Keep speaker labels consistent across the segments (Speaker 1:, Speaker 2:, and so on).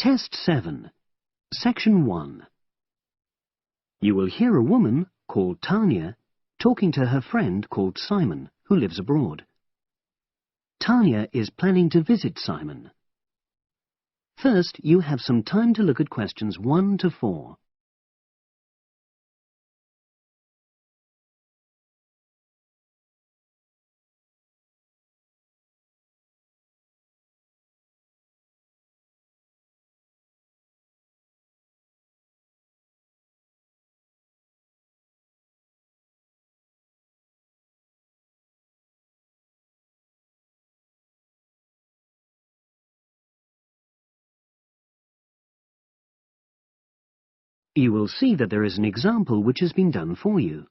Speaker 1: Test 7, Section 1. You will hear a woman called Tanya talking to her friend called Simon, who lives abroad. Tanya is planning to visit Simon. First, you have some time to look at questions 1 to 4. You will see that there is an example which has been done for you.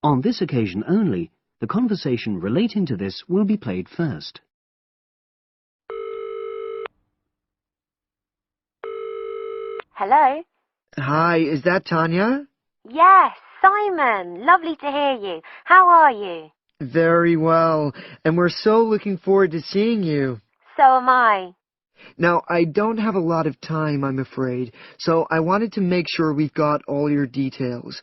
Speaker 1: On this occasion only, the conversation relating to this will be played first.
Speaker 2: Hello?
Speaker 3: Hi, is that Tanya?
Speaker 2: Yes, Simon. Lovely to hear you. How are you?
Speaker 3: Very well, and we're so looking forward to seeing you.
Speaker 2: So am I.
Speaker 3: Now, I don't have a lot of time, I'm afraid, so I wanted to make sure we've got all your details.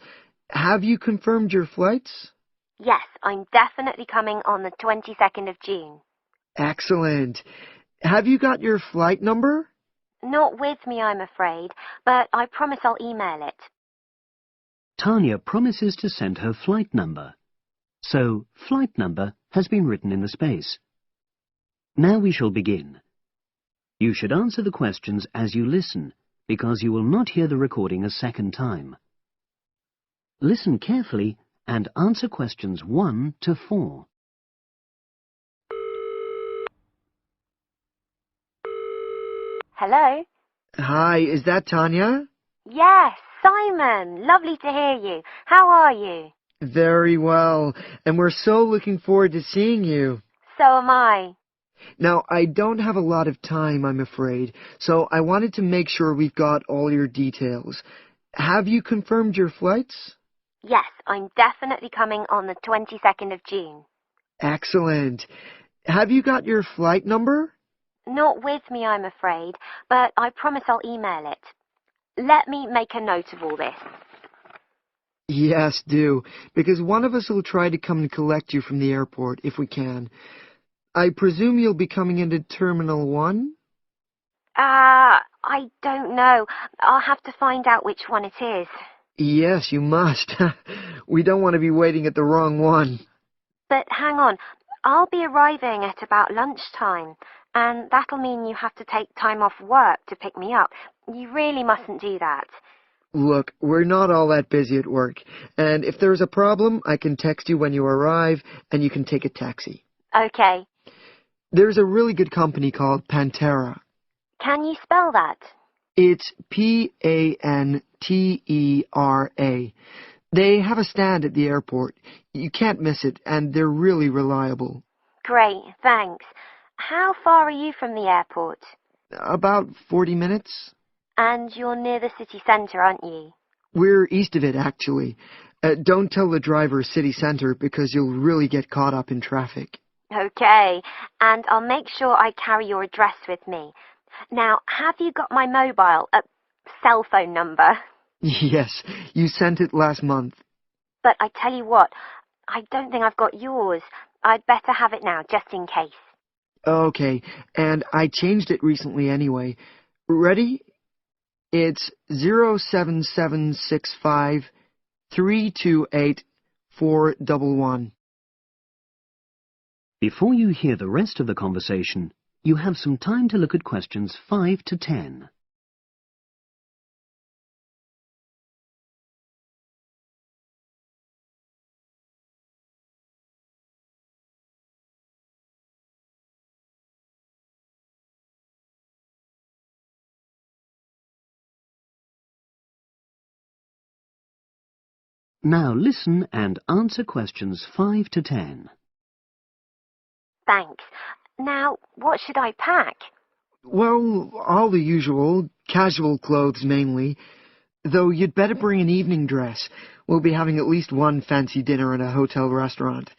Speaker 3: Have you confirmed your flights?
Speaker 2: Yes, I'm definitely coming on the 22nd of June.
Speaker 3: Excellent. Have you got your flight number?
Speaker 2: Not with me, I'm afraid, but I promise I'll email it.
Speaker 1: Tanya promises to send her flight number. So, flight number has been written in the space. Now we shall begin. You should answer the questions as you listen, because you will not hear the recording a second time. Listen carefully and answer questions 1 to 4.
Speaker 2: Hello?
Speaker 3: Hi, is that Tanya?
Speaker 2: Yes, Simon. Lovely to hear you. How are you?
Speaker 3: Very well, and we're so looking forward to seeing you.
Speaker 2: So am I.
Speaker 3: Now, I don't have a lot of time, I'm afraid, so I wanted to make sure we've got all your details. Have you confirmed your flights?
Speaker 2: Yes, I'm definitely coming on the 22nd of June.
Speaker 3: Excellent. Have you got your flight number?
Speaker 2: Not with me, I'm afraid, but I promise I'll email it. Let me make a note of all this.
Speaker 3: Yes, do, because one of us will try to come and collect you from the airport if we can. I presume you'll be coming into Terminal 1?
Speaker 2: I don't know. I'll have to find out which one it is.
Speaker 3: Yes, you must. We don't want to be waiting at the wrong one.
Speaker 2: But hang on, I'll be arriving at about lunchtime, and that'll mean you have to take time off work to pick me up. You really mustn't do that.
Speaker 3: Look, we're not all that busy at work, and if there's a problem, I can text you when you arrive, and you can take a taxi.
Speaker 2: Okay.
Speaker 3: There's a really good company called Pantera.
Speaker 2: Can you spell that?
Speaker 3: It's Pantera. They have a stand at the airport. You can't miss it, and they're really reliable.
Speaker 2: Great, thanks. How far are you from the airport?
Speaker 3: About 40 minutes.
Speaker 2: And you're near the city centre, aren't you?
Speaker 3: We're east of it, actually. Don't tell the driver city centre because you'll really get caught up in traffic.
Speaker 2: Okay, and I'll make sure I carry your address with me. Now, have you got my mobile, cell phone number?
Speaker 3: Yes, you sent it last month.
Speaker 2: But I tell you what, I don't think I've got yours. I'd better have it now, just in case.
Speaker 3: Okay, and I changed it recently anyway. Ready? It's 07765 328 411.
Speaker 1: Before you hear the rest of the conversation, you have some time to look at questions 5 to 10. Now listen and answer questions 5 to 10.
Speaker 2: Thanks. Now, what should I pack?
Speaker 3: Well, all the usual, casual clothes mainly. Though you'd better bring an evening dress. We'll be having at least one fancy dinner in a hotel restaurant.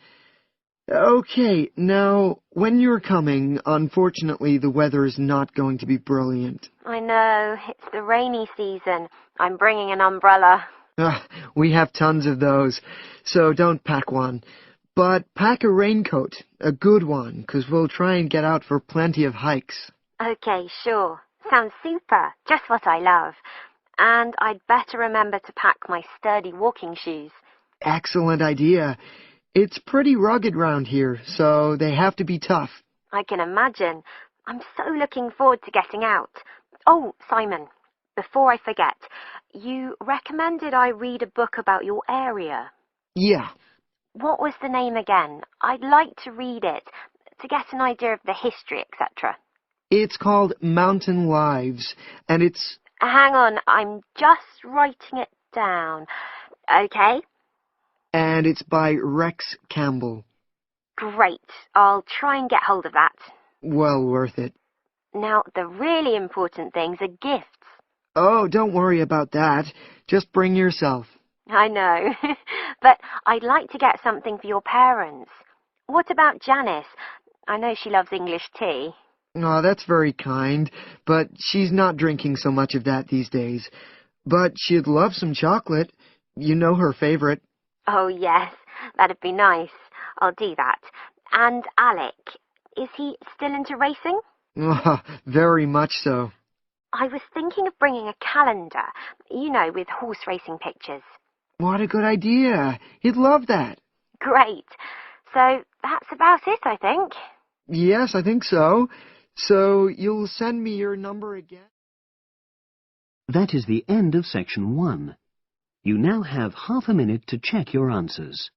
Speaker 3: Okay, now, when you're coming, unfortunately the weather is not going to be brilliant.
Speaker 2: I know, it's the rainy season. I'm bringing an umbrella.
Speaker 3: Ah, we have tons of those, so don't pack one. But pack a raincoat, a good one, 'cause we'll try and get out for plenty of hikes.
Speaker 2: Okay, sure. Sounds super. Just what I love. And I'd better remember to pack my sturdy walking shoes.
Speaker 3: Excellent idea. It's pretty rugged round here, so they have to be tough.
Speaker 2: I can imagine. I'm so looking forward to getting out. Oh, Simon, before I forget, you recommended I read a book about your area.
Speaker 3: Yeah,
Speaker 2: What was the name again? I'd like to read it to get an idea of the history, etc.
Speaker 3: it's called Mountain Lives, and it's...
Speaker 2: Hang on, I'm just writing it down. Okay,
Speaker 3: and it's by Rex Campbell.
Speaker 2: great. I'll try and get hold of that.
Speaker 3: Well worth it.
Speaker 2: Now, the really important things are gifts.
Speaker 3: Oh, don't worry about that. Just bring yourself.
Speaker 2: I know, but I'd like to get something for your parents. What about Janice? I know she loves English tea.
Speaker 3: Oh, that's very kind, but she's not drinking so much of that these days. But she'd love some chocolate. You know her favorite.
Speaker 2: Oh, yes, that'd be nice. I'll do that. And Alec, is he still into racing?
Speaker 3: Oh, very much so.
Speaker 2: I was thinking of bringing a calendar, you know, with horse racing pictures.
Speaker 3: What a good idea. He'd love that.
Speaker 2: Great. So that's about it, I think.
Speaker 3: Yes, I think so. So you'll send me your number again?
Speaker 1: That is the end of section 1. You now have half a minute to check your answers.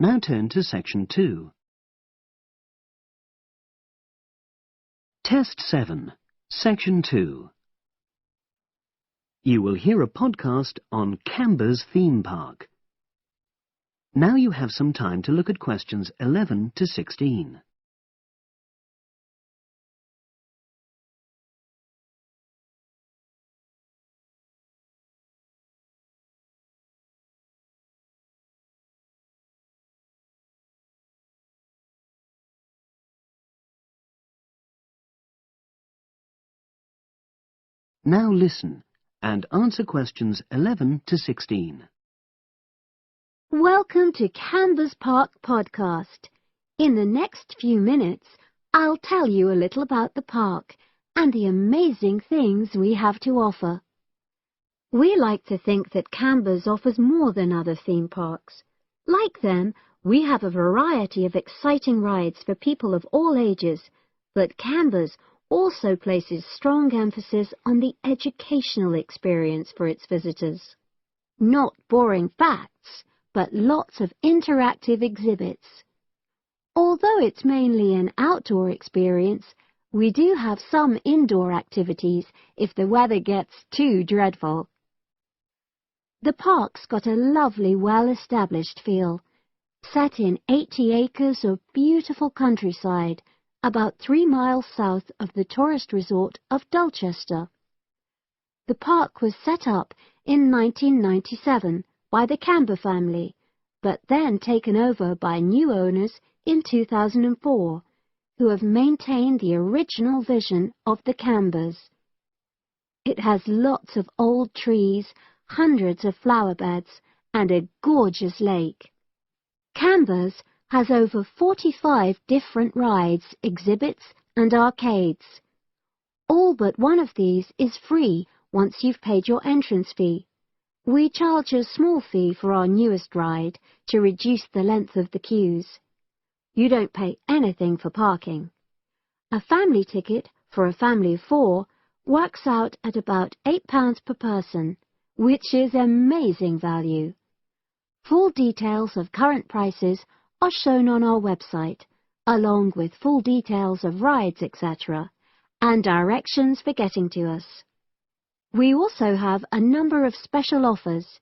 Speaker 1: Now turn to section 2. Test 7, section 2. You will hear a podcast on Canberra's theme park. Now you have some time to look at questions 11 to 16. Now listen and answer questions 11 to 16.
Speaker 4: Welcome to Canberra's Park podcast. In the next few minutes, I'll tell you a little about the park and the amazing things we have to offer. We like to think that Canberra's offers more than other theme parks. Like them, we have a variety of exciting rides for people of all ages, but Canberra's also places strong emphasis on the educational experience for its visitors. Not boring facts, but lots of interactive exhibits. Although it's mainly an outdoor experience, we do have some indoor activities if the weather gets too dreadful. The park's got a lovely, well-established feel, set in 80 acres of beautiful countryside, about 3 miles south of the tourist resort of Dulchester. The park was set up in 1997 by the Canberra family, but then taken over by new owners in 2004, who have maintained the original vision of the Canberras. It has lots of old trees, hundreds of flower beds, and a gorgeous lake. Canberra's has over 45 different rides, exhibits, and arcades. All but one of these is free once you've paid your entrance fee. We charge a small fee for our newest ride to reduce the length of the queues. You don't pay anything for parking. A family ticket for a family of 4 works out at about £8 per person, which is amazing value. Full details of current prices are shown on our website, along with full details of rides, etc., and directions for getting to us. We also have a number of special offers.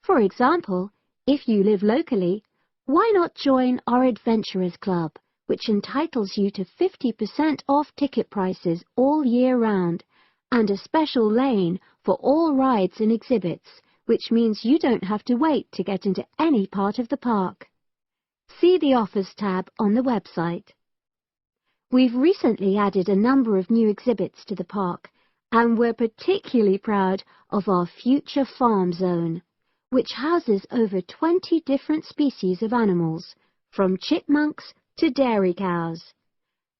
Speaker 4: For example, if you live locally, why not join our Adventurers Club, which entitles you to 50% off ticket prices all year round, and a special lane for all rides and exhibits, which means you don't have to wait to get into any part of the park. See the Offers tab on the website. We've recently added a number of new exhibits to the park, and we're particularly proud of our Future Farm Zone, which houses over 20 different species of animals, from chipmunks to dairy cows.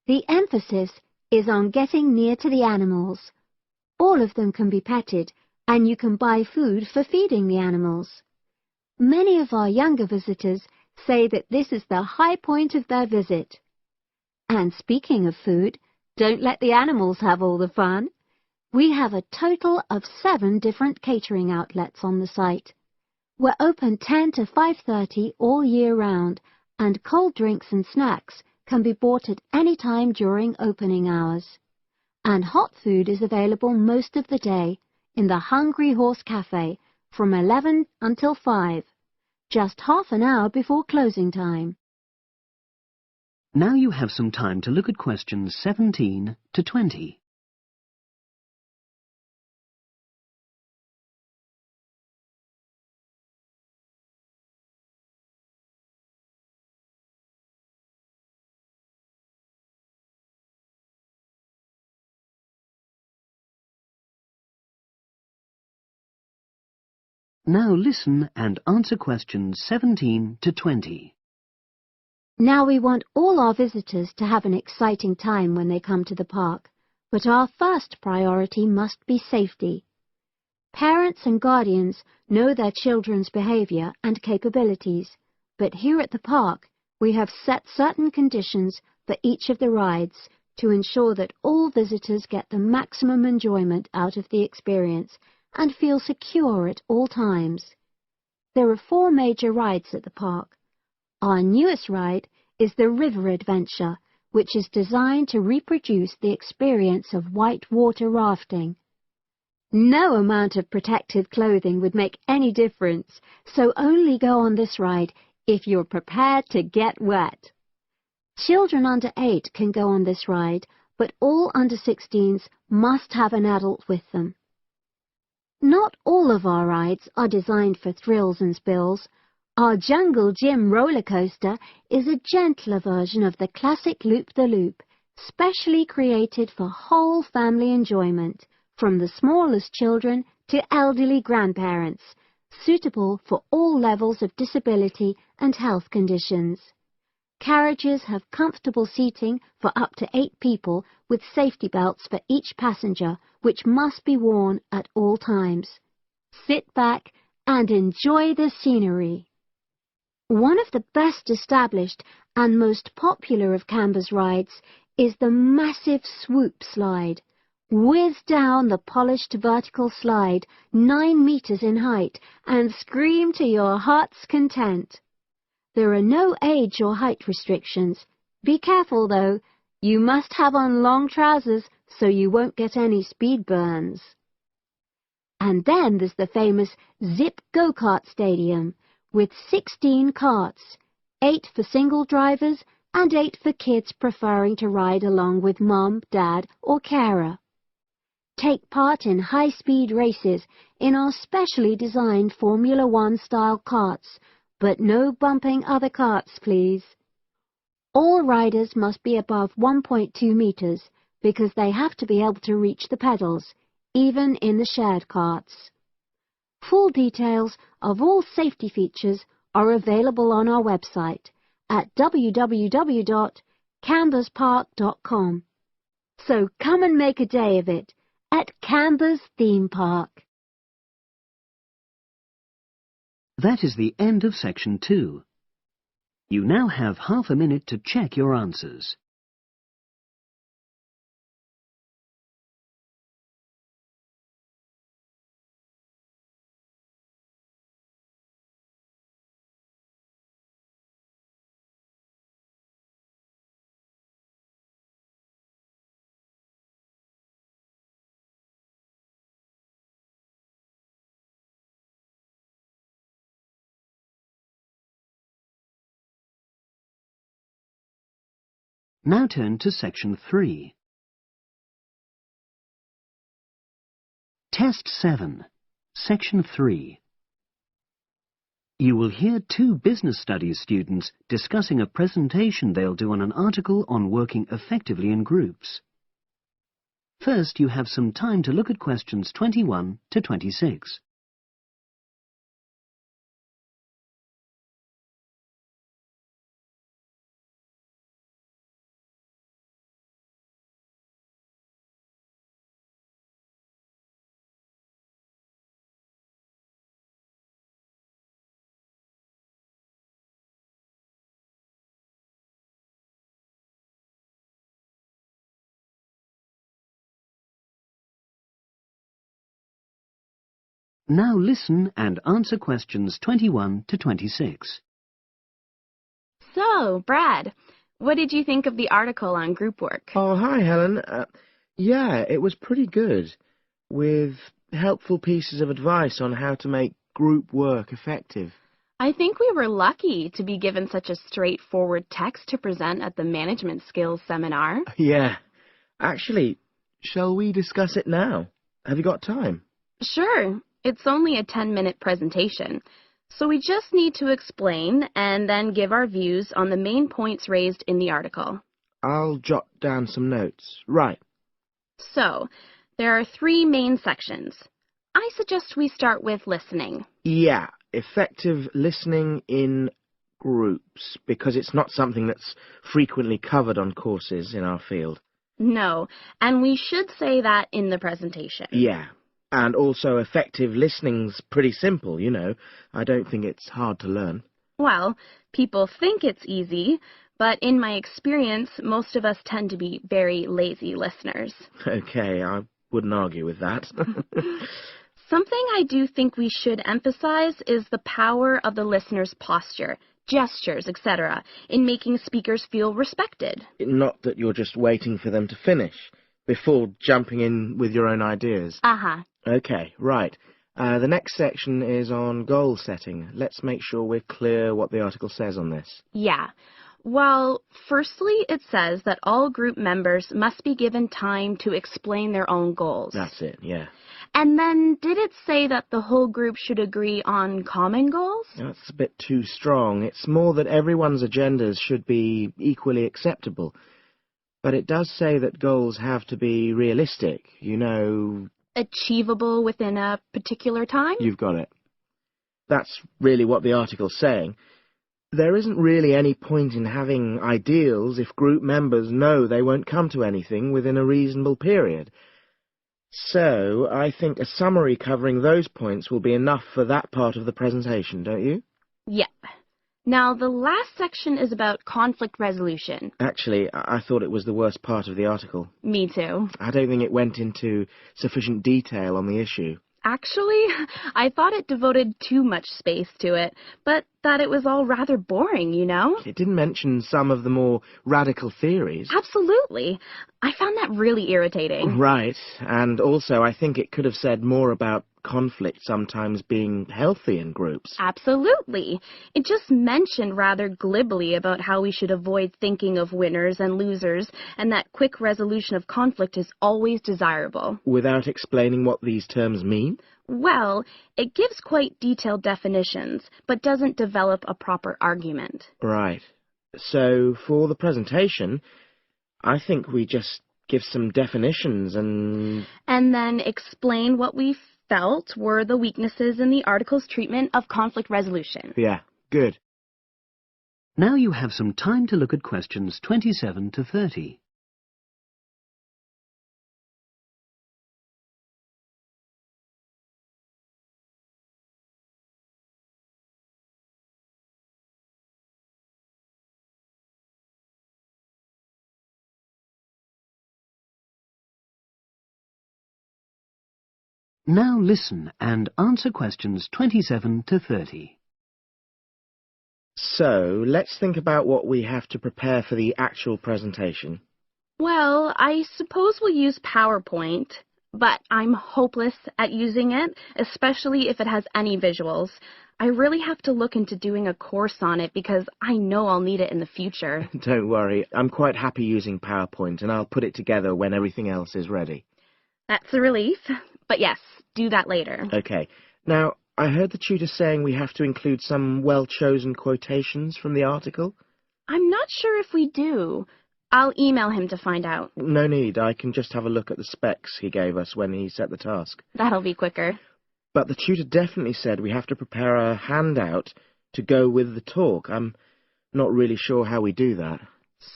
Speaker 4: The emphasis is on getting near to the animals. All of them can be petted, and you can buy food for feeding the animals. Many of our younger visitors say that this is the high point of their visit. And speaking of food, don't let the animals have all the fun. We have a total of 7 different catering outlets on the site. We're open 10 to 5:30 all year round, and cold drinks and snacks can be bought at any time during opening hours. And hot food is available most of the day in the Hungry Horse Cafe from 11 until 5, just half an hour before closing time.
Speaker 1: Now you have some time to look at questions 17 to 20. Now listen and answer questions 17 to 20.
Speaker 4: Now we want all our visitors to have an exciting time when they come to the park, but our first priority must be safety. Parents and guardians know their children's behavior and capabilities, but here at the park we have set certain conditions for each of the rides to ensure that all visitors get the maximum enjoyment out of the experience and feel secure at all times. There are 4 major rides at the park. Our newest ride is the River Adventure, which is designed to reproduce the experience of whitewater rafting. No amount of protective clothing would make any difference, so only go on this ride if you're prepared to get wet. Children under 8 can go on this ride, but all under 16s must have an adult with them. Not all of our rides are designed for thrills and spills. Our Jungle Gym roller coaster is a gentler version of the classic Loop-the-Loop, specially created for whole family enjoyment, from the smallest children to elderly grandparents, suitable for all levels of disability and health conditions. Carriages have comfortable seating for up to 8 people with safety belts for each passenger, which must be worn at all times. Sit back and enjoy the scenery. One of the best established and most popular of Canberra's rides is the massive swoop slide. Whiz down the polished vertical slide 9 meters in height and scream to your heart's content. There are no age or height restrictions. Be careful though, you must have on long trousers so you won't get any speed burns. And then there's the famous Zip Go-Kart Stadium with 16 karts, 8 for single drivers and 8 for kids preferring to ride along with mum, dad or carer. Take part in high-speed races in our specially designed Formula One style karts, but no bumping other karts, please. All riders must be above 1.2 meters because they have to be able to reach the pedals, even in the shared karts. Full details of all safety features are available on our website at www.canberraspark.com. So come and make a day of it at Canberra's theme park.
Speaker 1: That is the end of section 2. You now have half a minute to check your answers. Now turn to Section 3. Test 7, Section 3. You will hear two business studies students discussing a presentation they'll do on an article on working effectively in groups. First, you have some time to look at questions 21 to 26. Now listen and answer questions 21 to 26.
Speaker 5: So, Brad, what did you think of the article on group work?
Speaker 6: Oh, hi, Helen. Yeah, it was pretty good, with helpful pieces of advice on how to make group work effective.
Speaker 5: I think we were lucky to be given such a straightforward text to present at the Management Skills Seminar.
Speaker 6: Yeah. Actually, shall we discuss it now? Have you got time?
Speaker 5: Sure, it's only a 10-minute presentation, so we just need to explain and then give our views on the main points raised in the article.
Speaker 6: I'll jot down some notes. Right.
Speaker 5: So, there are 3 main sections. I suggest we start with listening.
Speaker 6: Yeah, effective listening in groups, because it's not something that's frequently covered on courses in our field.
Speaker 5: No, and we should say that in the presentation.
Speaker 6: Yeah, and also effective listening's pretty simple, you know. I don't think it's hard to learn.
Speaker 5: Well, people think it's easy, but in my experience, most of us tend to be very lazy listeners.
Speaker 6: Okay, I wouldn't argue with that.
Speaker 5: Something I do think we should emphasize is the power of the listener's posture, gestures, etc., in making speakers feel respected.
Speaker 6: Not that you're just waiting for them to finish before jumping in with your own ideas.
Speaker 5: Uh-huh.
Speaker 6: Okay, right. The next section is on goal setting. Let's make sure we're clear what the article says on this.
Speaker 5: Yeah. Well, firstly, it says that all group members must be given time to explain their own goals.
Speaker 6: That's it, yeah.
Speaker 5: And then, did it say that the whole group should agree on common goals?
Speaker 6: That's a bit too strong. It's more that everyone's agendas should be equally acceptable. But it does say that goals have to be realistic, you know.
Speaker 5: Achievable within a particular time?
Speaker 6: You've got it. That's really what the article's saying. There isn't really any point in having ideals if group members know they won't come to anything within a reasonable period. So, I think a summary covering those points will be enough for that part of the presentation, don't you?
Speaker 5: Yep. Now, the last section is about conflict resolution.
Speaker 6: Actually, I thought it was the worst part of the article.
Speaker 5: Me too.
Speaker 6: I don't think it went into sufficient detail on the issue.
Speaker 5: Actually, I thought it devoted too much space to it, but that it was all rather boring, you know?
Speaker 6: It didn't mention some of the more radical theories.
Speaker 5: Absolutely. I found that really irritating.
Speaker 6: Right, and also I think it could have said more about conflict sometimes being healthy in groups.
Speaker 5: Absolutely. It just mentioned rather glibly about how we should avoid thinking of winners and losers, and that quick resolution of conflict is always desirable.
Speaker 6: Without explaining what these terms mean?
Speaker 5: Well, it gives quite detailed definitions, but doesn't develop a proper argument.
Speaker 6: Right. So, for the presentation, I think we just give some definitions and
Speaker 5: then explain what we felt were the weaknesses in the article's treatment of conflict resolution.
Speaker 6: Yeah, good.
Speaker 1: Now you have some time to look at questions 27 to 30. Now listen and answer questions 27 to 30.
Speaker 6: So, let's think about what we have to prepare for the actual presentation.
Speaker 5: Well, I suppose we'll use PowerPoint, but I'm hopeless at using it, especially if it has any visuals. I really have to look into doing a course on it because I know I'll need it in the future.
Speaker 6: Don't worry, I'm quite happy using PowerPoint, and I'll put it together when everything else is ready.
Speaker 5: That's a relief. But yes, do that later.
Speaker 6: Okay. Now, I heard the tutor saying we have to include some well-chosen quotations from the article.
Speaker 5: I'm not sure if we do. I'll email him to find out.
Speaker 6: No need, I can just have a look at the specs he gave us when he set the task.
Speaker 5: That'll be quicker.
Speaker 6: But the tutor definitely said we have to prepare a handout to go with the talk. I'm not really sure how we do that.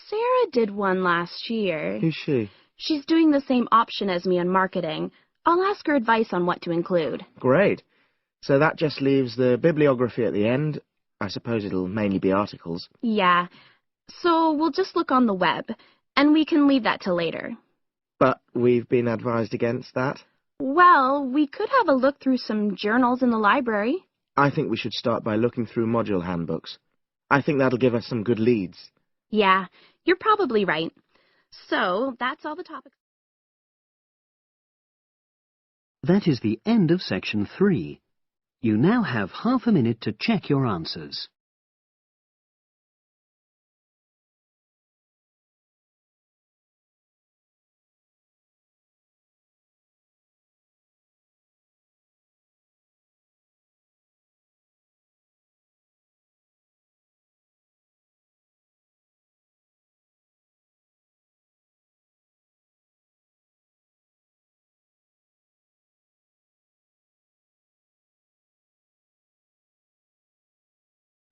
Speaker 5: Sarah did one last year.
Speaker 6: Who's she?
Speaker 5: She's doing the same option as me on marketing. I'll ask her advice on what to include.
Speaker 6: Great. So that just leaves the bibliography at the end. I suppose it'll mainly be articles.
Speaker 5: Yeah. So we'll just look on the web, and we can leave that till later.
Speaker 6: But we've been advised against that.
Speaker 5: Well, we could have a look through some journals in the library.
Speaker 6: I think we should start by looking through module handbooks. I think that'll give us some good leads.
Speaker 5: Yeah, you're probably right. So, that's all the topics.
Speaker 1: That is the end of section 3. You now have half a minute to check your answers.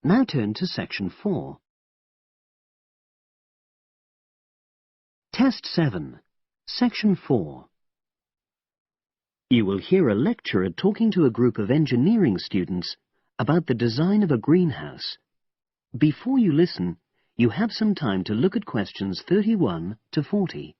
Speaker 1: Now turn to section 4. Test 7, section 4. You will hear a lecturer talking to a group of engineering students about the design of a greenhouse. Before you listen, you have some time to look at questions 31 to 40.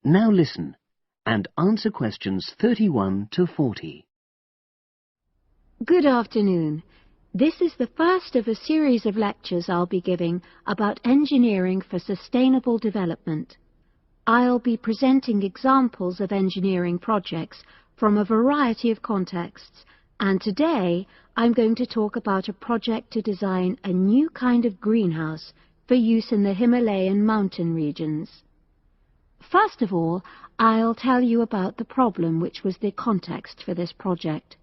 Speaker 1: Now listen and answer questions 31 to 40.
Speaker 4: Good afternoon. This is the first of a series of lectures I'll be giving about engineering for sustainable development. I'll be presenting examples of engineering projects from a variety of contexts, and today I'm going to talk about a project to design a new kind of greenhouse for use in the Himalayan mountain regions. First of all, I'll tell you about the problem which was the context for this project.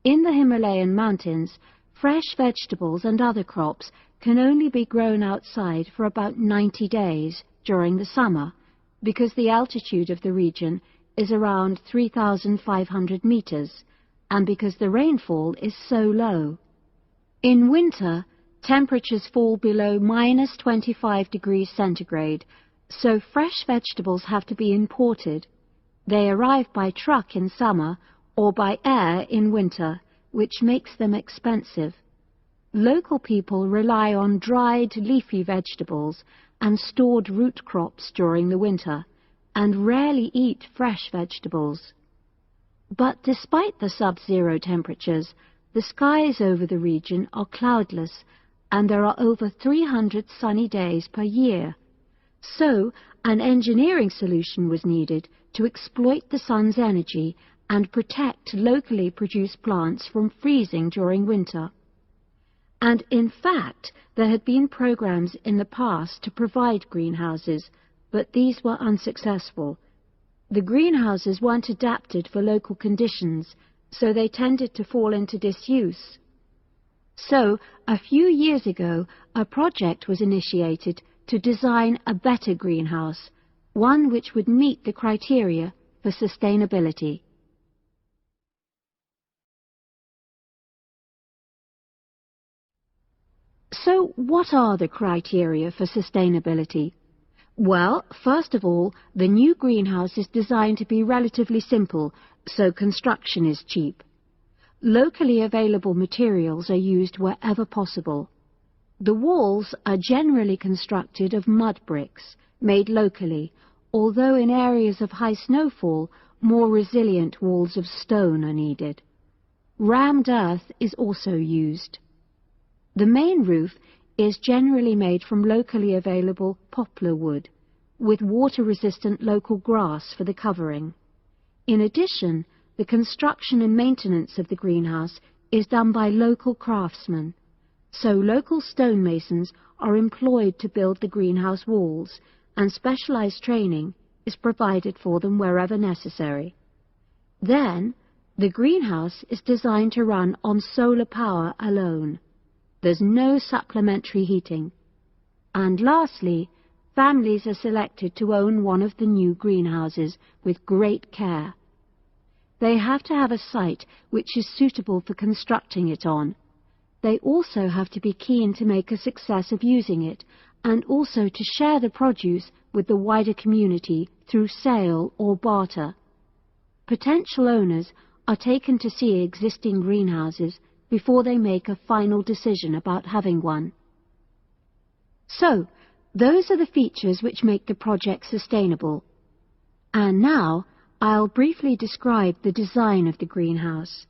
Speaker 4: In the Himalayan mountains, fresh vegetables and other crops can only be grown outside for about 90 days during the summer, because the altitude of the region is around 3,500 meters, and because the rainfall is so low. In winter, temperatures fall below minus 25 degrees centigrade, so fresh vegetables have to be imported. They arrive by truck in summer or by air in winter, which makes them expensive. Local people rely on dried leafy vegetables and stored root crops during the winter, and rarely eat fresh vegetables. But despite the sub-zero temperatures, the skies over the region are cloudless, and there are over 300 sunny days per year. So, an engineering solution was needed to exploit the sun's energy and protect locally produced plants from freezing during winter. And in fact, there had been programs in the past to provide greenhouses, but these were unsuccessful. The greenhouses weren't adapted for local conditions, so they tended to fall into disuse. So, a few years ago, a project was initiated to design a better greenhouse, one which would meet the criteria for sustainability. So, what are the criteria for sustainability? Well, first of all, the new greenhouse is designed to be relatively simple, so construction is cheap. Locally available materials are used wherever possible. The walls are generally constructed of mud bricks, made locally, although in areas of high snowfall, more resilient walls of stone are needed. Rammed earth is also used. The main roof is generally made from locally available poplar wood, with water-resistant local grass for the covering. In addition, the construction and maintenance of the greenhouse is done by local craftsmen, so local stonemasons are employed to build the greenhouse walls, and specialized training is provided for them wherever necessary. Then, the greenhouse is designed to run on solar power alone. There's no supplementary heating. And lastly, families are selected to own one of the new greenhouses with great care. They have to have a site which is suitable for constructing it on. They also have to be keen to make a success of using it, and also to share the produce with the wider community through sale or barter. Potential owners are taken to see existing greenhouses before they make a final decision about having one. So, those are the features which make the project sustainable. And now, I'll briefly describe the design of the greenhouse.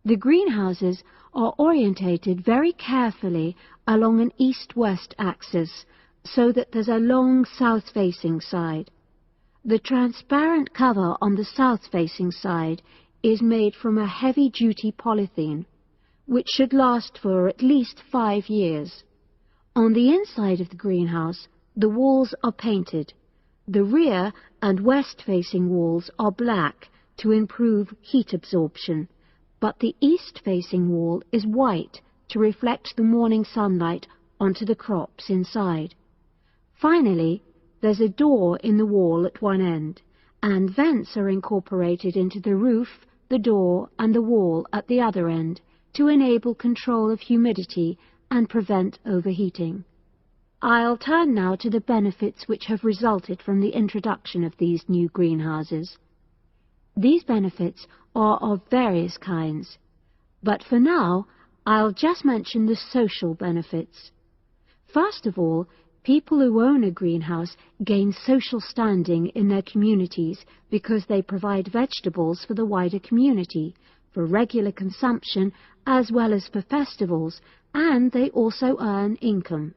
Speaker 4: The greenhouses are orientated very carefully along an east-west axis, so that there's a long south-facing side. The transparent cover on the south-facing side is made from a heavy-duty polythene, which should last for at least 5 years. On the inside of the greenhouse, the walls are painted. The rear and west-facing walls are black to improve heat absorption, but the east-facing wall is white to reflect the morning sunlight onto the crops inside. Finally, there's a door in the wall at one end, and vents are incorporated into the roof, the door, and the wall at the other end, to enable control of humidity and prevent overheating. I'll turn now to the benefits which have resulted from the introduction of these new greenhouses. These benefits are of various kinds, but for now I'll just mention the social benefits. First of all, people who own a greenhouse gain social standing in their communities because they provide vegetables for the wider community, for regular consumption as well as for festivals, and they also earn income.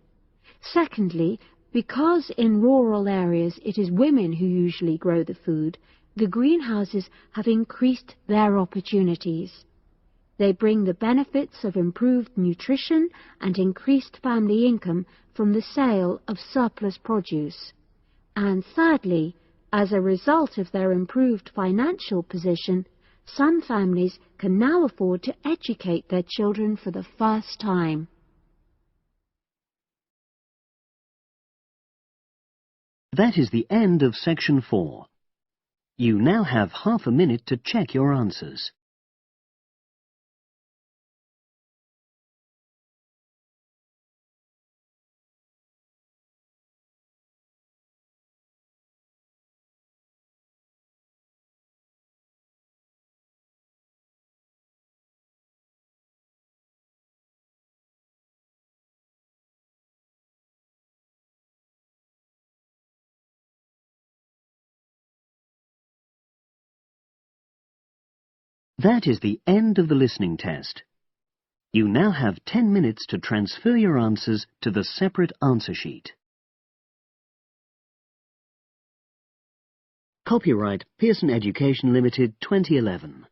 Speaker 4: Secondly, because in rural areas it is women who usually grow the food, the greenhouses have increased their opportunities. They bring the benefits of improved nutrition and increased family income from the sale of surplus produce. And thirdly, as a result of their improved financial position, some families can now afford to educate their children for the first time.
Speaker 1: That is the end of section 4. You now have half a minute to check your answers. That is the end of the listening test. You now have 10 minutes to transfer your answers to the separate answer sheet. Copyright Pearson Education Limited 2011.